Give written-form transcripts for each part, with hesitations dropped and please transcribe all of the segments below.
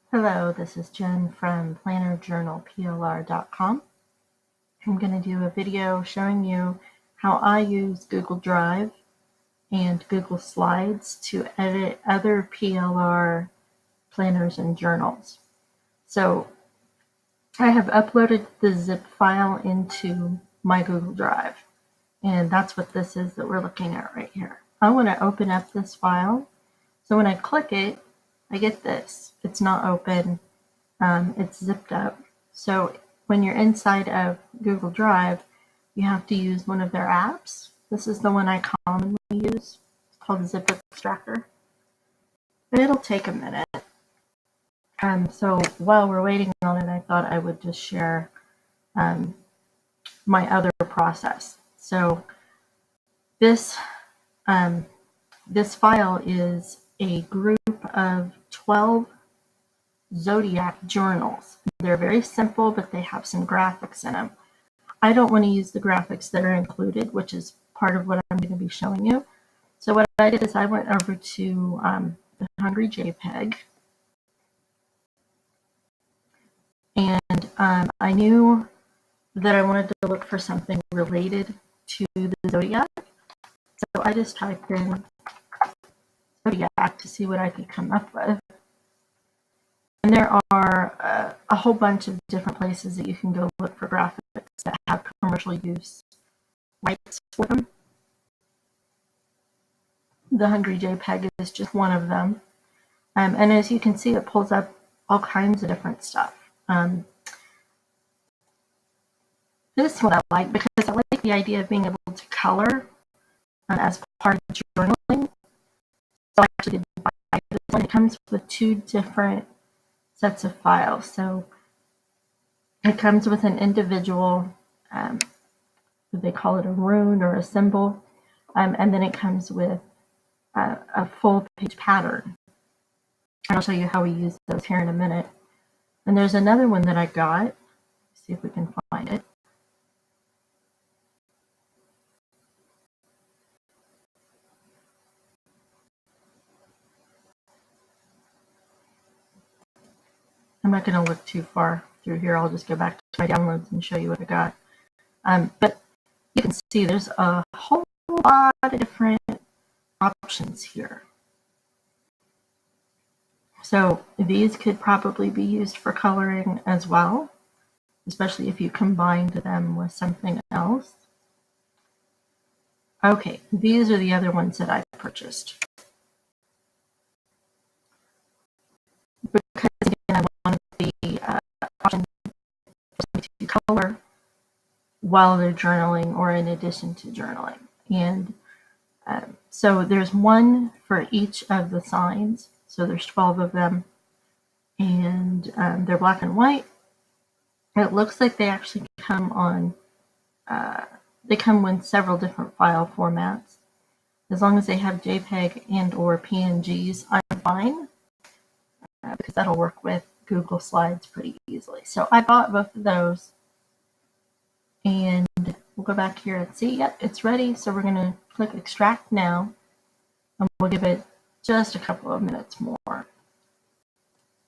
Hello, this is Jen from plannerjournalplr.com. I'm going to do a video showing you how I use Google Drive and Google Slides to edit other PLR planners and journals. So I have uploaded the zip file into my Google Drive, and that's what this is that we're looking at right here. I want to open up this file. So when I click it, I get this. It's not open. It's zipped up. So when you're inside of Google Drive, you have to use one of their apps. This is the one I commonly use. It's called Zip Extractor. But it'll take a minute. So while we're waiting on it, I thought I would just share my other process. So this file is a group of 12 zodiac journals. They're very simple, but they have some graphics in them. I don't want to use the graphics that are included, which is part of what I'm going to be showing you. So what I did is I went over to the Hungry JPEG, and I knew that I wanted to look for something related to the zodiac. So I just typed in zodiac to see what I could come up with. And there are a whole bunch of different places that you can go look for graphics that have commercial use rights for them. The Hungry JPEG is just one of them. And as you can see, it pulls up all kinds of different stuff. This one I like because I like the idea of being able to color as part of journaling. So I actually did buy this one. It comes with two different sets of files. So it comes with an individual, they call it a rune or a symbol, and then it comes with a full page pattern. And I'll show you how we use those here in a minute. And there's another one that I got. Let's see if we can find it. I'm not going to look too far through here. I'll just go back to my downloads and show you what I got. But you can see there's a whole lot of different options here. So these could probably be used for coloring as well, especially if you combined them with something else. Okay, these are the other ones that I purchased. Because again, I wanted the option to color while they're journaling or in addition to journaling. And so there's one for each of the signs. So there's 12 of them, and they're black and white. It looks like they actually come on, they come with several different file formats. As long as they have JPEG and or PNGs, I'm fine, because that'll work with Google Slides pretty easily. So I bought both of those, and we'll go back here and see, yep, it's ready. So we're going to click extract now, and we'll give it just a couple of minutes more.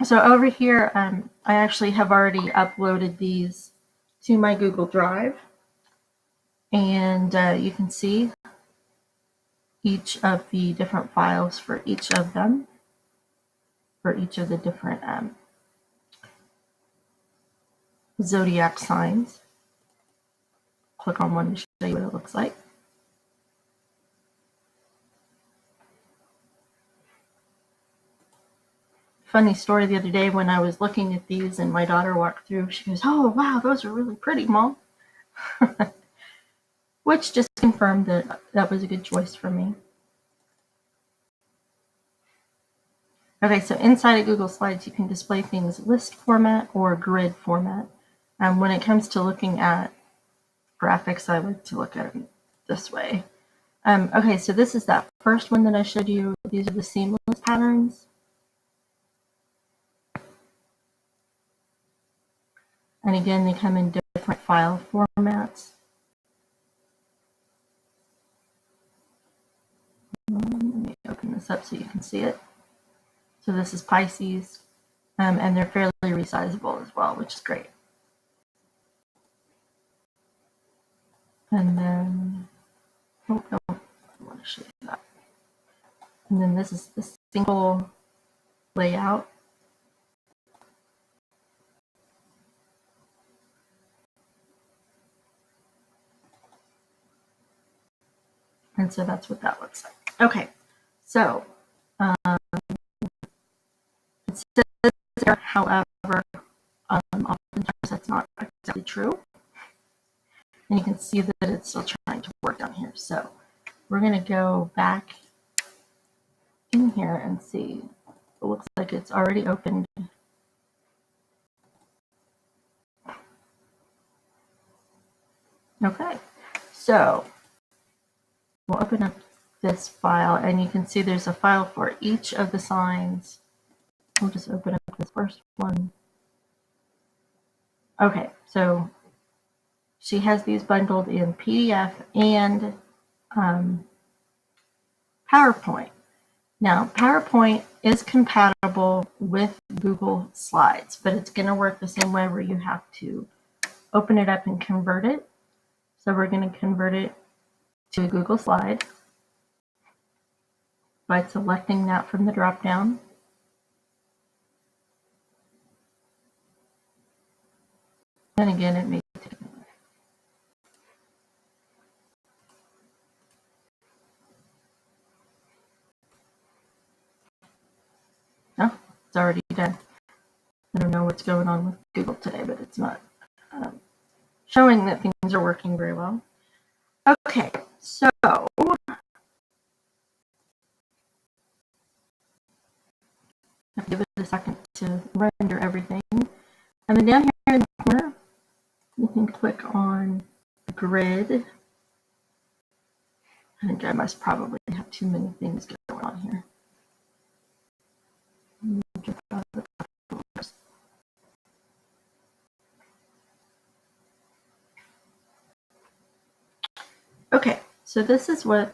So over here, I actually have already uploaded these to my Google Drive, and you can see each of the different files for each of them, for each of the different zodiac signs. Click on one to show you what it looks like. Funny story, the other day when I was looking at these and my daughter walked through, she goes, "Oh wow, those are really pretty, Mom." Which just confirmed that that was a good choice for me. Okay, so inside of Google Slides, you can display things list format or grid format. When it comes to looking at graphics, I like to look at them this way. Okay, so this is that first one that I showed you. These are the seamless patterns. And again, they come in different file formats. Let me open this up so you can see it. So this is Pisces, and they're fairly resizable as well, which is great. And then, oh no, I want to show you that. And then this is the single layout. And so that's what that looks like. Okay, so it says there, however, oftentimes that's not exactly true. And you can see that it's still trying to work down here. So we're going to go back in here and see. It looks like it's already opened. Okay, so we'll open up this file, and you can see there's a file for each of the signs. We'll just open up this first one. Okay, so she has these bundled in PDF and PowerPoint. Now, PowerPoint is compatible with Google Slides, but it's going to work the same way where you have to open it up and convert it. So we're going to convert it to a Google Slide by selecting that from the drop-down. And again, it may take a minute. Oh, it's already done. I don't know what's going on with Google today, but it's not showing that things are working very well. Okay, so give it a second to render everything. And then down here in the corner, you can click on grid. I think I must probably have too many things going on here. Okay, so this is what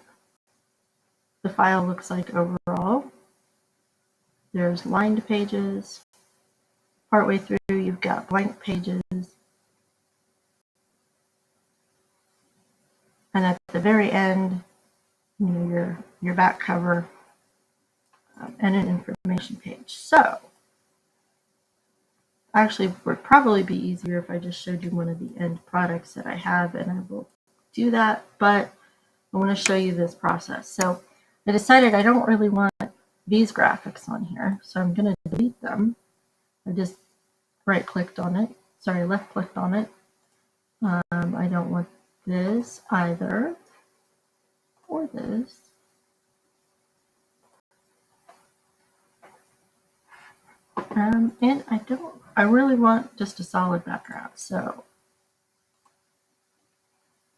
the file looks like overall. There's lined pages. Partway through, you've got blank pages. And at the very end, you know, your back cover and an information page. So actually, it would probably be easier if I just showed you one of the end products that I have, and I will do that, but I want to show you this process. So I decided I don't really want these graphics on here, so I'm going to delete them. I just left-clicked on it. I don't want this either, or this. And I really want just a solid background. So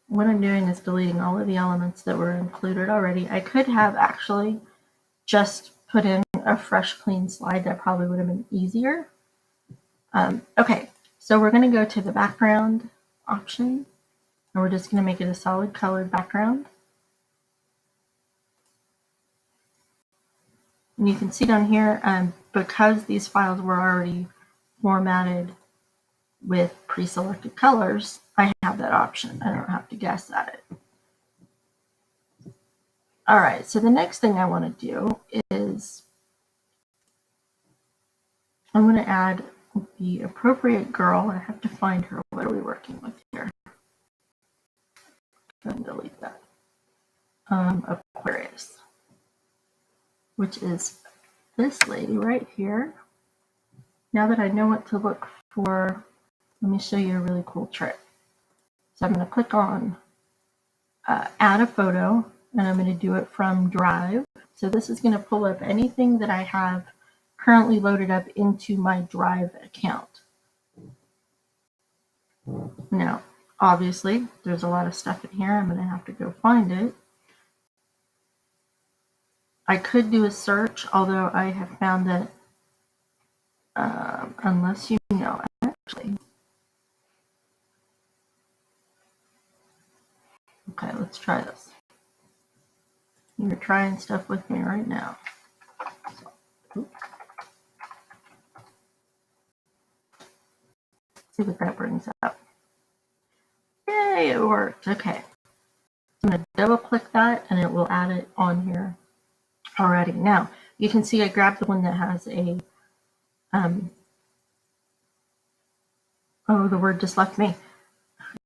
what I'm doing is deleting all of the elements that were included already. I could have actually just put in a fresh, clean slide. That probably would have been easier. Okay, so we're going to go to the background option, and we're just going to make it a solid colored background. And you can see down here, because these files were already formatted with pre-selected colors, I have that option. I don't have to guess at it. All right, so the next thing I want to do is I'm going to add the appropriate girl. I have to find her. What are we working with here? Go ahead and delete that. Aquarius, which is this lady right here. Now that I know what to look for, let me show you a really cool trick. So I'm going to click on add a photo, and I'm going to do it from Drive. So this is going to pull up anything that I have currently loaded up into my Drive account. Now, obviously, there's a lot of stuff in here. I'm going to have to go find it. I could do a search, although I have found that unless you know, actually. Okay, let's try this. You're trying stuff with me right now. So, See what that brings up. Yay, it worked. Okay. I'm going to double click that and it will add it on here already. Now, you can see I grabbed the one that has a, oh, the word just left me.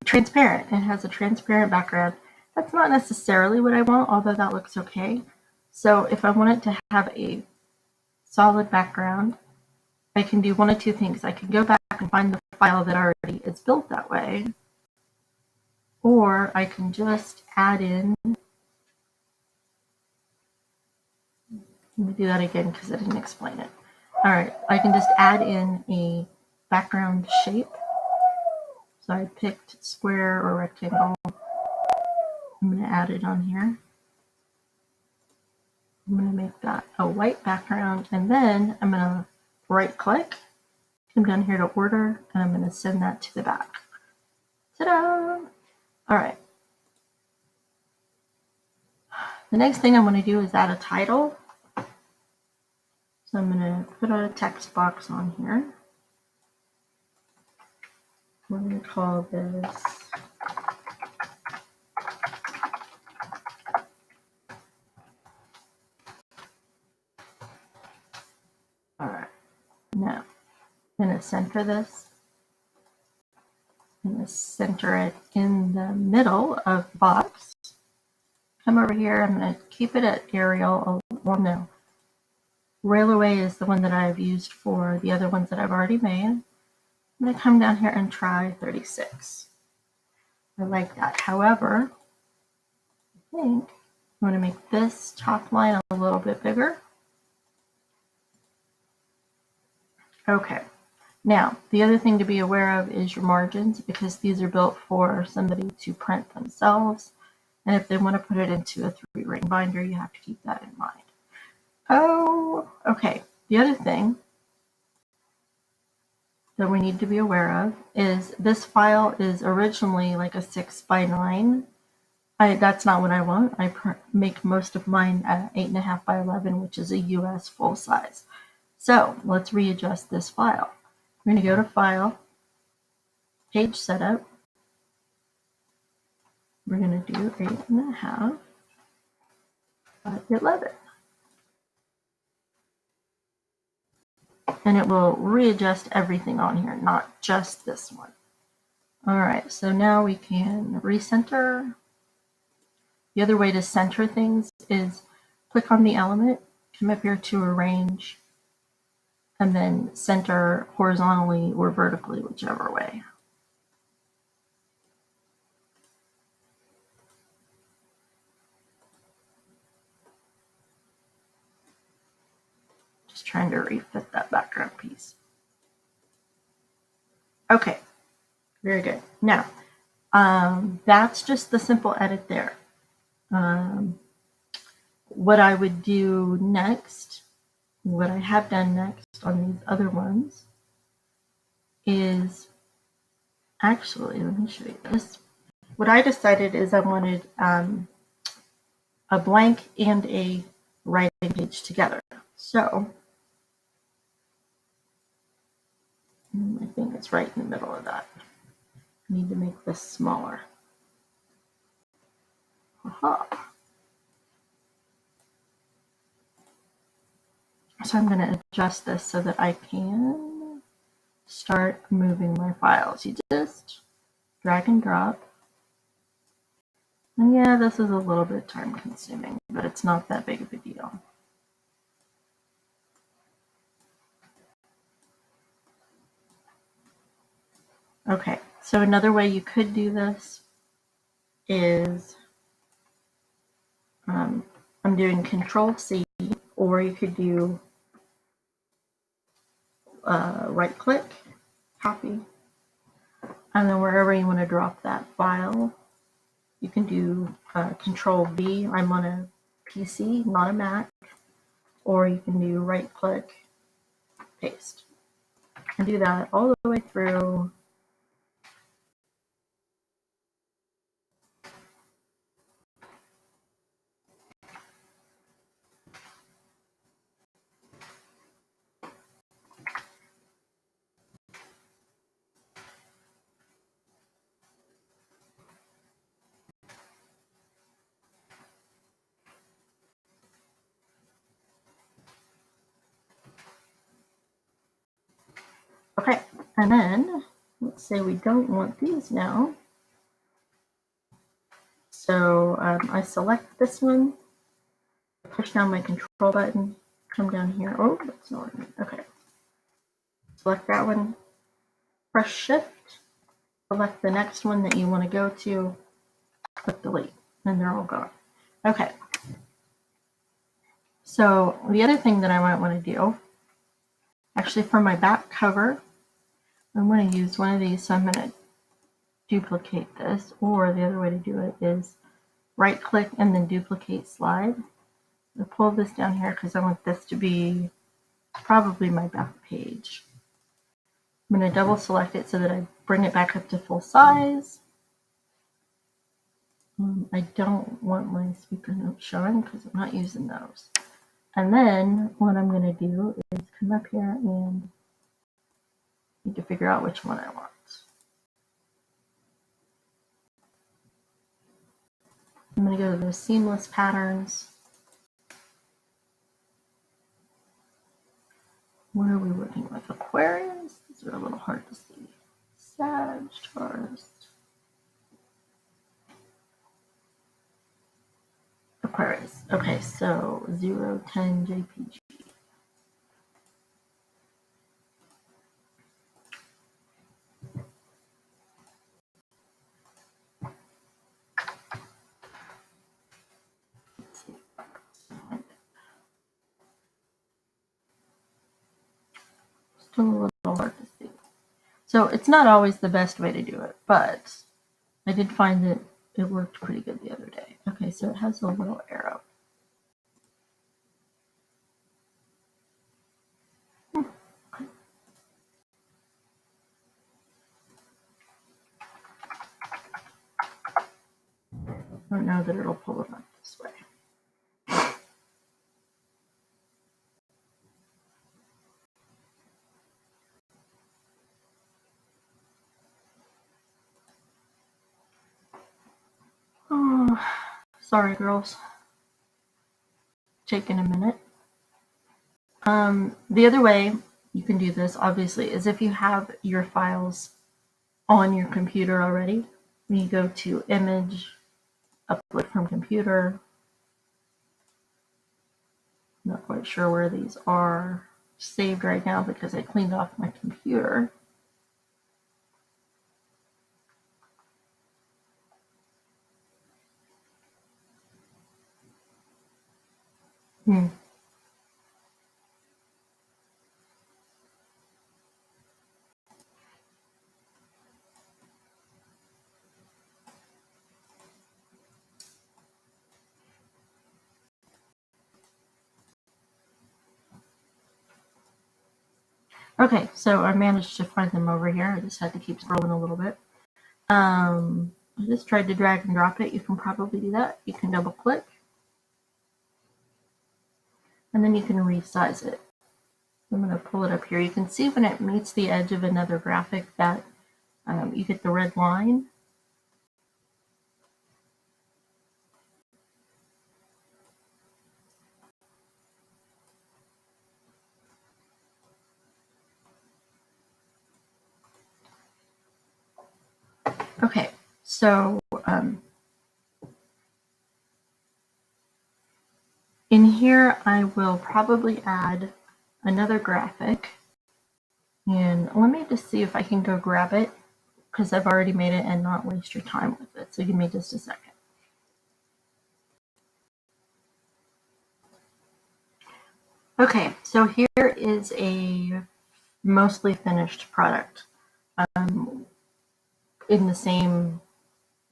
Transparent. It has a transparent background. That's not necessarily what I want, although that looks okay. So if I want it to have a solid background, I can do one of two things. I can go back and find the file that already is built that way, or I can just add in, let me do that again because I didn't explain it. All right, I can just add in a background shape. So I picked square or rectangle. I'm going to add it on here. I'm going to make that a white background, and then I'm going to right click, come down here to order, and I'm going to send that to the back. Ta-da! All right. The next thing I want to do is add a title. So I'm going to put a text box on here. We're going to call this all right. Now I'm going to center this. I'm going to center it in the middle of the box. Come over here. I'm going to keep it at Arial. Well, no. Railway is the one that I've used for the other ones that I've already made. I'm going to come down here and try 36. I like that. However, I think I'm going to make this top line a little bit bigger. Okay. Now, the other thing to be aware of is your margins, because these are built for somebody to print themselves. And if they want to put it into a 3-ring binder, you have to keep that in mind. Oh, okay. The other thing that we need to be aware of is this file is originally like a 6x9. That's not what I want. I make most of mine at 8.5 by 11, which is a US full size. So let's readjust this file. We're going to go to File, Page Setup. We're going to do 8.5 by 11. And it will readjust everything on here, not just this one. All right, so now we can recenter. The other way to center things is click on the element, come up here to Arrange, and then center horizontally or vertically, whichever way. Just trying to refit that background piece. Okay, very good. Now, that's just the simple edit there. What I would do next, what I have done next on these other ones is, actually, let me show you this. What I decided is I wanted a blank and a writing page together. So I think it's right in the middle of that. I need to make this smaller. Aha. So I'm going to adjust this so that I can start moving my files. You just drag and drop. And yeah, this is a little bit time consuming, but it's not that big of a deal. Okay, so another way you could do this is I'm doing Control-C, or you could do right-click, copy, and then wherever you want to drop that file, you can do Control-V. I'm on a PC, not a Mac, or you can do right-click, paste, and do that all the way through. Okay, and then let's say we don't want these now. So I select this one, push down my control button, come down here. Oh, that's not working. Okay. Select that one, press shift, select the next one that you want to go to, click delete, and they're all gone. Okay. So the other thing that I might want to do, actually for my back cover, I'm going to use one of these. So I'm going to duplicate this, or the other way to do it is right click and then duplicate slide. I'll pull this down here because I want this to be probably my back page. I'm going to double select it so that I bring it back up to full size. I don't want my speaker notes showing because I'm not using those. And then what I'm going to do is come up here and need to figure out which one I want. I'm going to go to the seamless patterns. What are we working with? Aquarius? These are a little hard to see. Sag, Taurus. Aquarius. Okay, so 010 JPG. Still a little hard to see. So it's not always the best way to do it, but I did find that it worked pretty good the other day. Okay, so it has a little arrow. I don't know that it'll pull it up this way. Oh, sorry, girls. Taking a minute. The other way you can do this, obviously, is if you have your files on your computer already. You go to Image, Upload from Computer. Not quite sure where these are saved right now because I cleaned off my computer. Okay, so I managed to find them over here. I just had to keep scrolling a little bit. I just tried to drag and drop it. You can probably do that. You can double click. And then you can resize it. I'm going to pull it up here. You can see when it meets the edge of another graphic that you get the red line. Okay, so in here I will probably add another graphic. And let me just see if I can go grab it because I've already made it and not waste your time with it. So give me just a second. Okay, so here is a mostly finished product in the same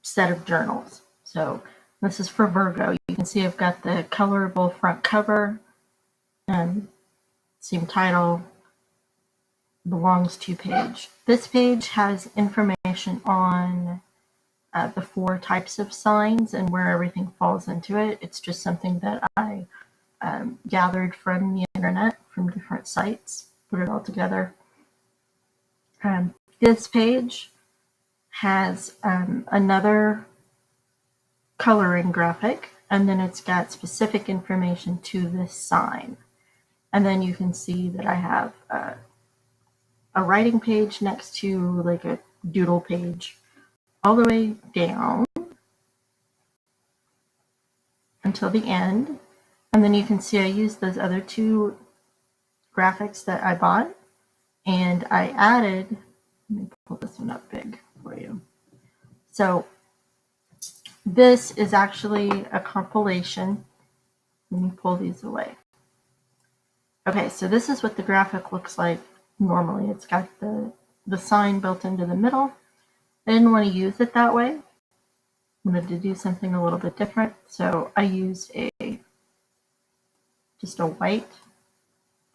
set of journals. So this is for Virgo. You can see I've got the colorable front cover and same title, belongs to page. This page has information on the 4 types of signs and where everything falls into it. It's just something that I gathered from the internet, from different sites, put it all together. This page has another coloring graphic, and then it's got specific information to this sign. And then you can see that I have a a writing page next to like a doodle page all the way down until the end. And then you can see I used those other two graphics that I bought, and I added, let me pull this one up big for you. So this is actually a compilation. Let me pull these away. Okay, so this is what the graphic looks like normally. It's got the sign built into the middle. I didn't want to use it that way. I wanted to do something a little bit different. So I used just a white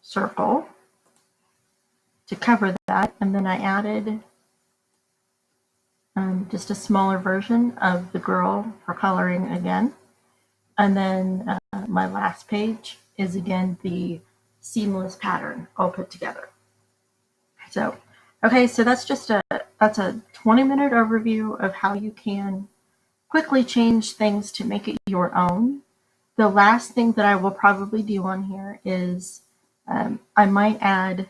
circle to cover that, and then I added just a smaller version of the girl for coloring again. And then my last page is again the seamless pattern all put together. So, okay, so that's a 20-minute overview of how you can quickly change things to make it your own. The last thing that I will probably do on here is I might add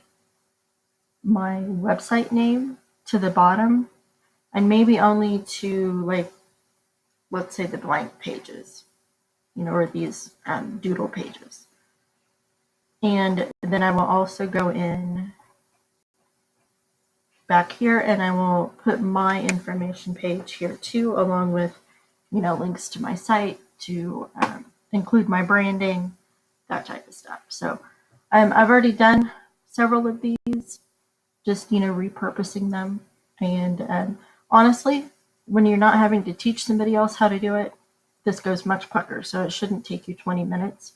my website name to the bottom, and maybe only to, like, let's say the blank pages, or these doodle pages. And then I will also go in back here and I will put my information page here too, along with, links to my site, to include my branding, that type of stuff. So I've already done several of these, just, repurposing them. And honestly, when you're not having to teach somebody else how to do it, this goes much quicker. So it shouldn't take you 20 minutes.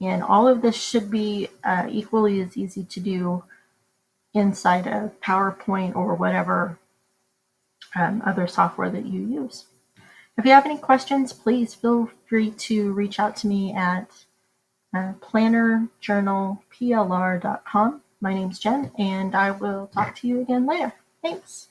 And all of this should be equally as easy to do inside of PowerPoint or whatever other software that you use. If you have any questions, please feel free to reach out to me at plannerjournalplr.com. My name's Jen, and I will talk to you again later. Thanks.